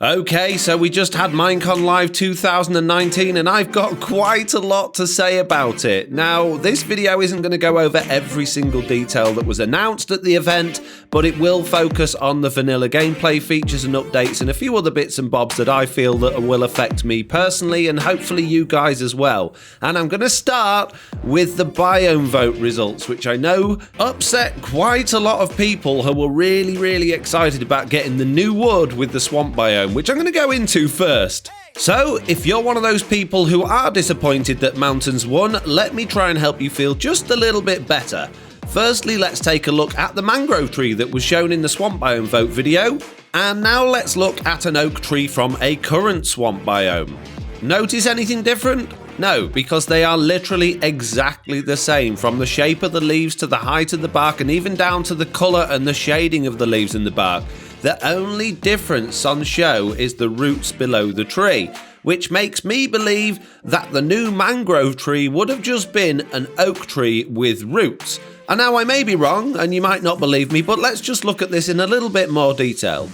Okay, so we just had Minecon Live 2019 and I've got quite a lot to say about it. Now, this video isn't going to go over every single detail that was announced at the event, but it will focus on the vanilla gameplay features and updates and a few other bits and bobs that I feel that will affect me personally and hopefully you guys as well. And I'm going to start with the Biome Vote results, which I know upset quite a lot of people who were really excited about getting the new wood with the swamp biome, which I'm going to go into first. So, if you're one of those people who are disappointed that mountains won, let me try and help you feel just a little bit better. Firstly, let's take a look at the mangrove tree that was shown in the swamp biome vote video. And now let's look at an oak tree from a current swamp biome. Notice anything different? No, because they are literally exactly the same, from the shape of the leaves to the height of the bark and even down to the colour and the shading of the leaves and the bark. The only difference on show is the roots below the tree, which makes me believe that the new mangrove tree would have just been an oak tree with roots. And now I may be wrong and you might not believe me, but let's just look at this in a little bit more detail.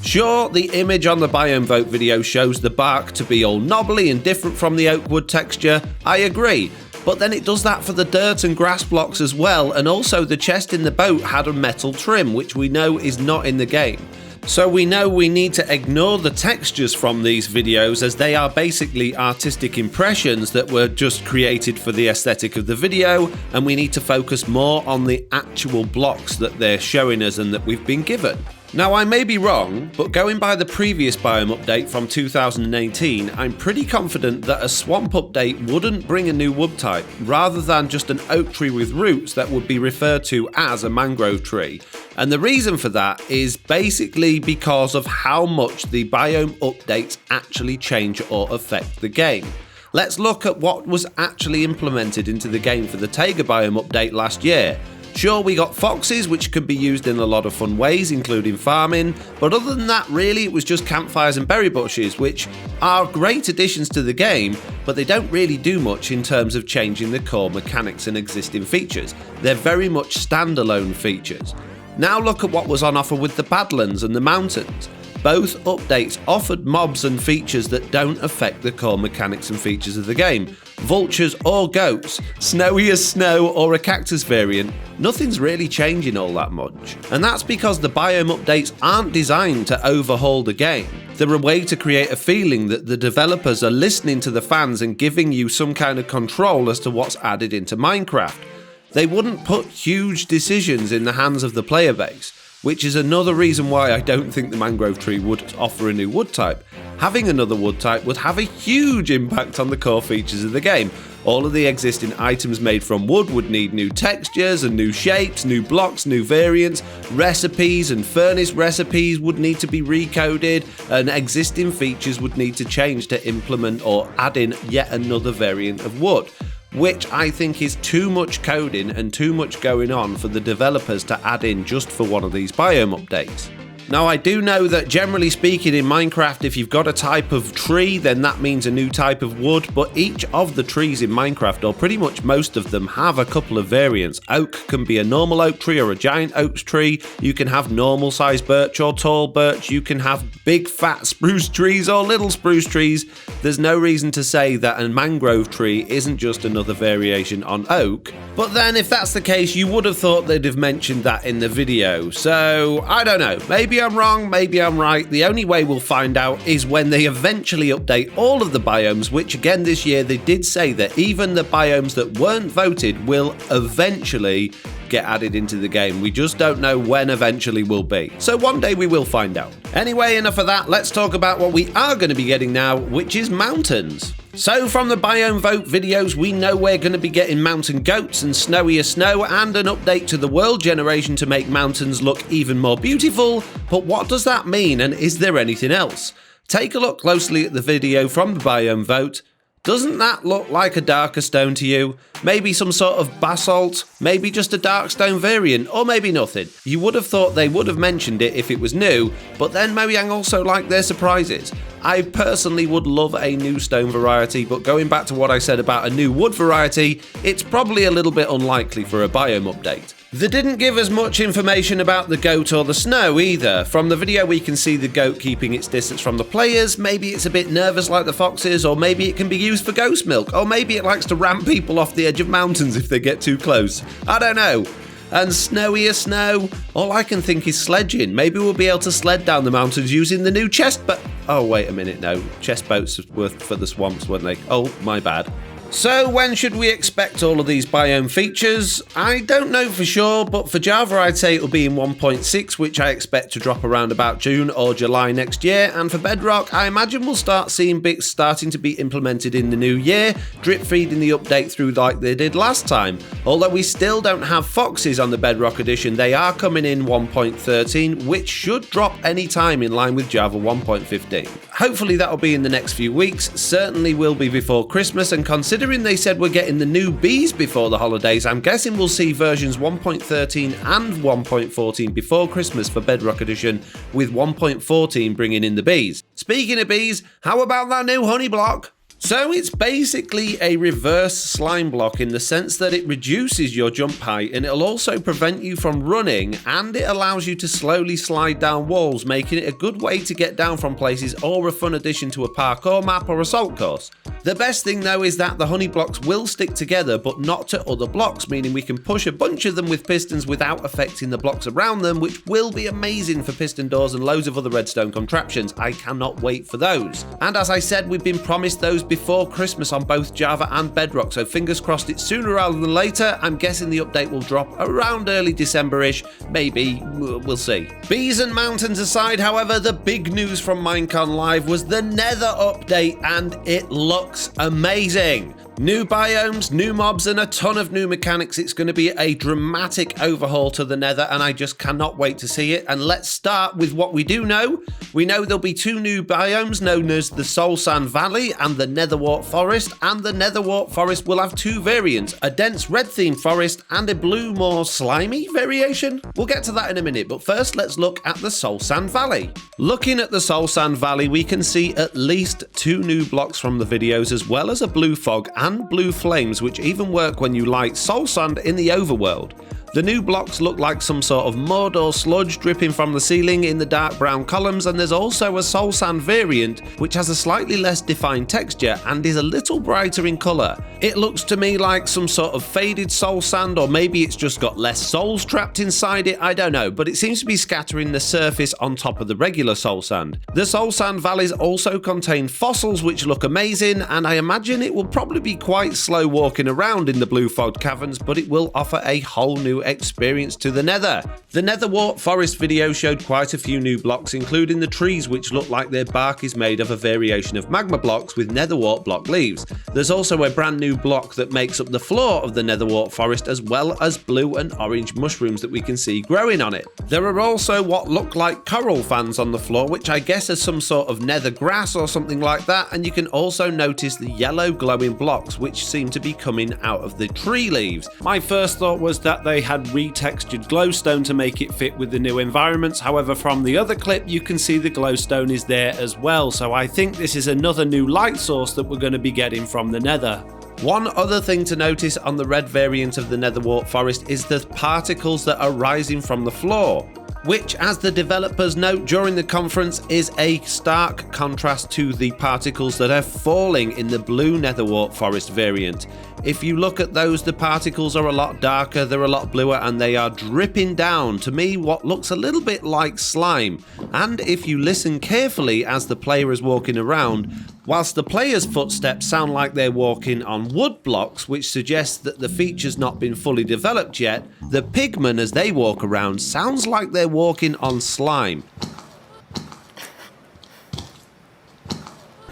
Sure, the image on the Biome Vote video shows the bark to be all knobbly and different from the oak wood texture. I agree. But then it does that for the dirt and grass blocks as well, and also the chest in the boat had a metal trim, which we know is not in the game. So we know we need to ignore the textures from these videos, as they are basically artistic impressions that were just created for the aesthetic of the video, and we need to focus more on the actual blocks that they're showing us and that we've been given. Now, I may be wrong, but going by the previous biome update from 2018, I'm pretty confident that a swamp update wouldn't bring a new wood type, rather than just an oak tree with roots that would be referred to as a mangrove tree. And the reason for that is basically because of how much the biome updates actually change or affect the game. Let's look at what was actually implemented into the game for the TAIGA biome update last year. Sure, we got foxes, which could be used in a lot of fun ways, including farming, but other than that, really, it was just campfires and berry bushes, which are great additions to the game, but they don't really do much in terms of changing the core mechanics and existing features. They're very much standalone features. Now look at what was on offer with the Badlands and the mountains. Both updates offered mobs and features that don't affect the core mechanics and features of the game. Vultures or goats, snowy as snow or a cactus variant, nothing's really changing all that much. And that's because the biome updates aren't designed to overhaul the game. They're a way to create a feeling that the developers are listening to the fans and giving you some kind of control as to what's added into Minecraft. They wouldn't put huge decisions in the hands of the player base, which is another reason why I don't think the mangrove tree would offer a new wood type. Having another wood type would have a huge impact on the core features of the game. All of the existing items made from wood would need new textures and new shapes, new blocks, new variants, recipes and furnace recipes would need to be recoded, and existing features would need to change to implement or add in yet another variant of wood, which I think is too much coding and too much going on for the developers to add in just for one of these biome updates. Now, I do know that generally speaking in Minecraft, if you've got a type of tree, then that means a new type of wood, but each of the trees in Minecraft, or pretty much most of them, have a couple of variants. Oak can be a normal oak tree or a giant oak tree. You can have normal sized birch or tall birch. You can have big fat spruce trees or little spruce trees. There's no reason to say that a mangrove tree isn't just another variation on oak. But then if that's the case, you would have thought they'd have mentioned that in the video. So, I don't know. Maybe I'm wrong, maybe I'm right. The only way we'll find out is when they eventually update all of the biomes, which again this year they did say that even the biomes that weren't voted will eventually get added into the game. We just don't know when eventually will be. So one day we will find out. Anyway, enough of that. Let's talk about what we are going to be getting now, which is mountains. So from the Biome Vote videos, we know we're going to be getting mountain goats and snowy as snow and an update to the world generation to make mountains look even more beautiful. But what does that mean, and is there anything else? Take a look closely at the video from the Biome Vote. Doesn't that look like a darker stone to you? Maybe some sort of basalt, maybe just a dark stone variant, or maybe nothing. You would have thought they would have mentioned it if it was new, but then Mojang also like their surprises. I personally would love a new stone variety, but going back to what I said about a new wood variety, it's probably a little bit unlikely for a biome update. They didn't give us much information about the goat or the snow either. From the video we can see the goat keeping its distance from the players, maybe it's a bit nervous like the foxes, or maybe it can be used for ghost milk, or maybe it likes to ram people off the edge of mountains if they get too close. I don't know. And snowier snow, all I can think is sledging. Maybe we'll be able to sled down the mountains using the new chest boat. Oh wait a minute, no, chest boats were for the swamps, weren't they? Oh, my bad. So when should we expect all of these biome features? I don't know for sure, but for Java I'd say it'll be in 1.6, which I expect to drop around about June or July next year, and for Bedrock I imagine we'll start seeing bits starting to be implemented in the new year, drip feeding the update through like they did last time. Although we still don't have foxes on the Bedrock edition, they are coming in 1.13, which should drop any time in line with Java 1.15. Hopefully that'll be in the next few weeks, certainly will be before Christmas, and considering they said we're getting the new bees before the holidays, I'm guessing we'll see versions 1.13 and 1.14 before Christmas for Bedrock Edition, with 1.14 bringing in the bees. Speaking of bees, how about that new honey block? So it's basically a reverse slime block in the sense that it reduces your jump height, and it'll also prevent you from running, and it allows you to slowly slide down walls, making it a good way to get down from places, or a fun addition to a parkour map or assault course. The best thing though is that the honey blocks will stick together but not to other blocks, meaning we can push a bunch of them with pistons without affecting the blocks around them, which will be amazing for piston doors and loads of other redstone contraptions. I cannot wait for those. And as I said, we've been promised those before Christmas on both Java and Bedrock, so fingers crossed it's sooner rather than later. I'm guessing the update will drop around early December-ish, maybe, we'll see. Bees and mountains aside, however, the big news from Minecon Live was the Nether update, and it looks amazing. New biomes, new mobs, and a ton of new mechanics. It's going to be a dramatic overhaul to the Nether, and I just cannot wait to see it. And let's start with what we do know. We know there'll be two new biomes known as the Soulsand Valley and the Netherwart Forest, and the Netherwart Forest will have two variants, a dense red themed forest and a blue, more slimy variation. We'll get to that in a minute, but first let's look at the Soulsand Valley. Looking at the Soulsand Valley, we can see at least two new blocks from the videos, as well as a blue fog and blue flames, which even work when you light soul sand in the overworld. The new blocks look like some sort of mud or sludge dripping from the ceiling in the dark brown columns, and there's also a soul sand variant which has a slightly less defined texture and is a little brighter in colour. It looks to me like some sort of faded soul sand, or maybe it's just got less souls trapped inside it, I don't know, but it seems to be scattering the surface on top of the regular soul sand. The Soulsand Valleys also contain fossils which look amazing, and I imagine it will probably be quite slow walking around in the blue fog caverns, but it will offer a whole new experience to the Nether. The Netherwart Forest video showed quite a few new blocks, including the trees, which look like their bark is made of a variation of magma blocks with Netherwart block leaves. There's also a brand new block that makes up the floor of the Netherwart Forest, as well as blue and orange mushrooms that we can see growing on it. There are also what look like coral fans on the floor, which I guess are some sort of nether grass or something like that, and you can also notice the yellow glowing blocks which seem to be coming out of the tree leaves. My first thought was that they had retextured glowstone to make it fit with the new environments, however from the other clip you can see the glowstone is there as well, so I think this is another new light source that we're going to be getting from the Nether. One other thing to notice on the red variant of the Netherwart Forest is the particles that are rising from the floor, which, as the developers note during the conference, is a stark contrast to the particles that are falling in the blue Netherwart Forest variant. If you look at those, the particles are a lot darker, they're a lot bluer, and they are dripping down, to me, what looks a little bit like slime. And if you listen carefully as the player is walking around, whilst the player's footsteps sound like they're walking on wood blocks, which suggests that the feature's not been fully developed yet, the pigmen as they walk around sounds like they're walking on slime.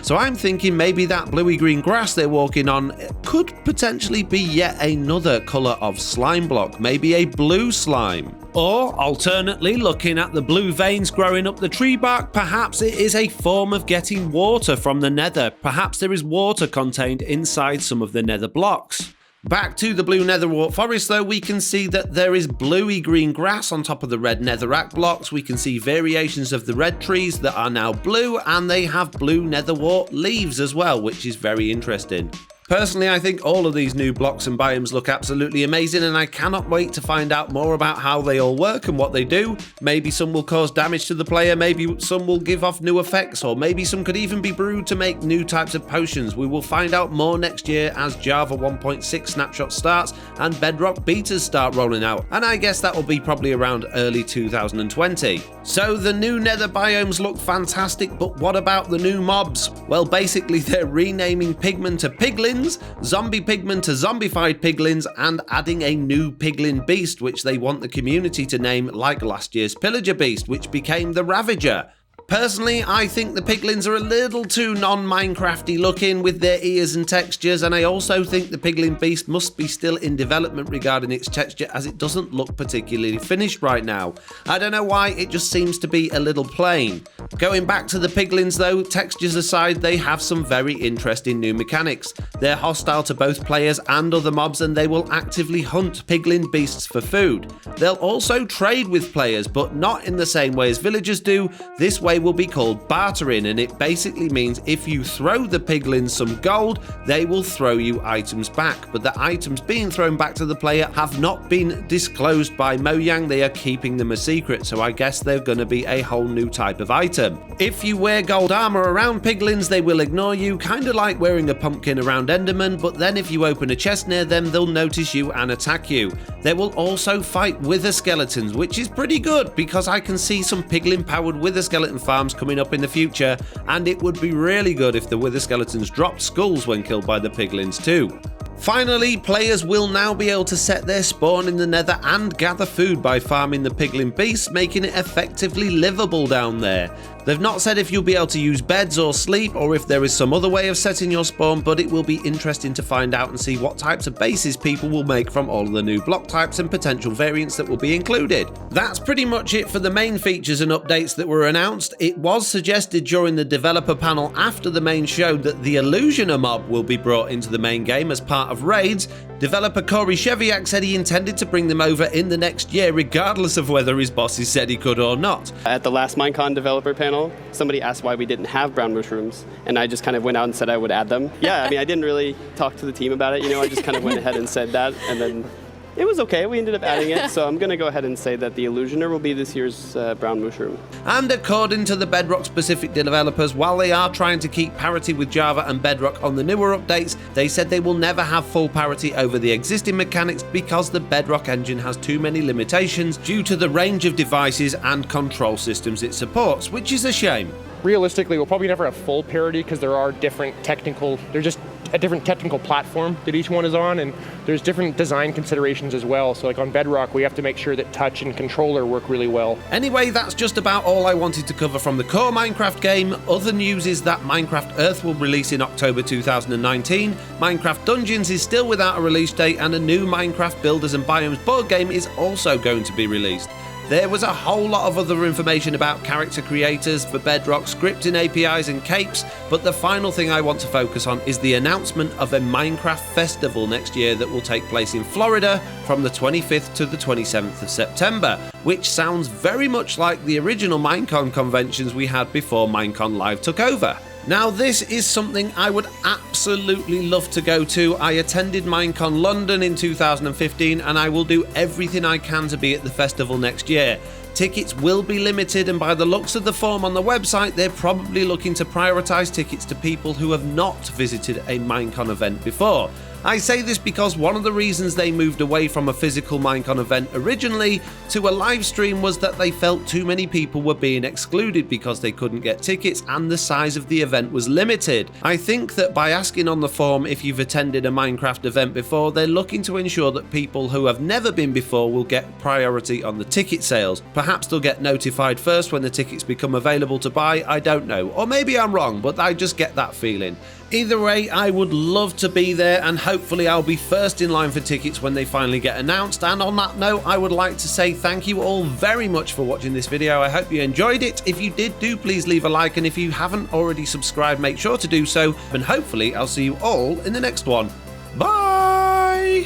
So I'm thinking maybe that bluey green grass they're walking on could potentially be yet another colour of slime block, maybe a blue slime. Or, alternately, looking at the blue veins growing up the tree bark, perhaps it is a form of getting water from the Nether. Perhaps there is water contained inside some of the Nether blocks. Back to the blue Netherwart Forest though, we can see that there is bluey green grass on top of the red netherrack blocks. We can see variations of the red trees that are now blue, and they have blue Netherwart leaves as well, which is very interesting. Personally, I think all of these new blocks and biomes look absolutely amazing, and I cannot wait to find out more about how they all work and what they do. Maybe some will cause damage to the player, maybe some will give off new effects, or maybe some could even be brewed to make new types of potions. We will find out more next year as Java 1.6 snapshot starts and Bedrock betas start rolling out, and I guess that will be probably around early 2020. So the new Nether biomes look fantastic, but what about the new mobs? Well, basically they're renaming Pigmen to Piglins, Zombie Pigmen to Zombified Piglins, and adding a new Piglin beast, which they want the community to name like last year's Pillager beast, which became the Ravager. Personally, I think the piglins are a little too non-Minecrafty looking with their ears and textures, and I also think the piglin beast must be still in development regarding its texture, as it doesn't look particularly finished right now. I don't know why, it just seems to be a little plain. Going back to the piglins though, textures aside, they have some very interesting new mechanics. They're hostile to both players and other mobs, and they will actively hunt piglin beasts for food. They'll also trade with players, but not in the same way as villagers do. This way will be called bartering, and it basically means if you throw the piglins some gold, they will throw you items back, but the items being thrown back to the player have not been disclosed by Mojang. They are keeping them a secret, so I guess they're going to be a whole new type of item. If you wear gold armor around piglins, they will ignore you, kind of like wearing a pumpkin around Enderman, but then if you open a chest near them, they'll notice you and attack you. They will also fight wither skeletons, which is pretty good because I can see some piglin powered wither skeleton farms coming up in the future, and it would be really good if the wither skeletons dropped skulls when killed by the piglins too. Finally, players will now be able to set their spawn in the Nether and gather food by farming the piglin beasts, making it effectively livable down there. They've not said if you'll be able to use beds or sleep, or if there is some other way of setting your spawn, but it will be interesting to find out and see what types of bases people will make from all of the new block types and potential variants that will be included. That's pretty much it for the main features and updates that were announced. It was suggested during the developer panel after the main show that the Illusioner mob will be brought into the main game as part of raids. Developer Corey Cheviak said he intended to bring them over in the next year, regardless of whether his bosses said he could or not. At the last Minecon developer panel, somebody asked why we didn't have brown mushrooms, and I just kind of went out and said I would add them. Yeah, I mean, I didn't really talk to the team about it, you know, I just kind of went ahead and said that, and then it was okay, we ended up adding it, so I'm going to go ahead and say that the Illusioner will be this year's brown mushroom. And according to the Bedrock-specific developers, while they are trying to keep parity with Java and Bedrock on the newer updates, they said they will never have full parity over the existing mechanics because the Bedrock engine has too many limitations due to the range of devices and control systems it supports, which is a shame. Realistically, we'll probably never have full parity because there are different technical, there's just a different technical platform that each one is on, and there's different design considerations as well. So like on Bedrock, we have to make sure that touch and controller work really well. Anyway, that's just about all I wanted to cover from the core Minecraft game. Other news is that Minecraft Earth will release in October 2019, Minecraft Dungeons is still without a release date, and a new Minecraft Builders and Biomes board game is also going to be released. There was a whole lot of other information about character creators for Bedrock, scripting APIs and capes, but the final thing I want to focus on is the announcement of a Minecraft festival next year that will take place in Florida from the 25th to the 27th of September, which sounds very much like the original Minecon conventions we had before Minecon Live took over. Now, this is something I would absolutely love to go to. I attended Minecon London in 2015, and I will do everything I can to be at the festival next year. Tickets will be limited, and by the looks of the form on the website, they're probably looking to prioritise tickets to people who have not visited a Minecon event before. I say this because one of the reasons they moved away from a physical Minecon event originally to a live stream was that they felt too many people were being excluded because they couldn't get tickets and the size of the event was limited. I think that by asking on the form if you've attended a Minecraft event before, they're looking to ensure that people who have never been before will get priority on the ticket sales. Perhaps they'll get notified first when the tickets become available to buy, I don't know. Or maybe I'm wrong, but I just get that feeling. Either way, I would love to be there, and hopefully I'll be first in line for tickets when they finally get announced. And on that note, I would like to say thank you all very much for watching this video. I hope you enjoyed it. If you did, do please leave a like, and if you haven't already subscribed, make sure to do so, and hopefully I'll see you all in the next one. Bye!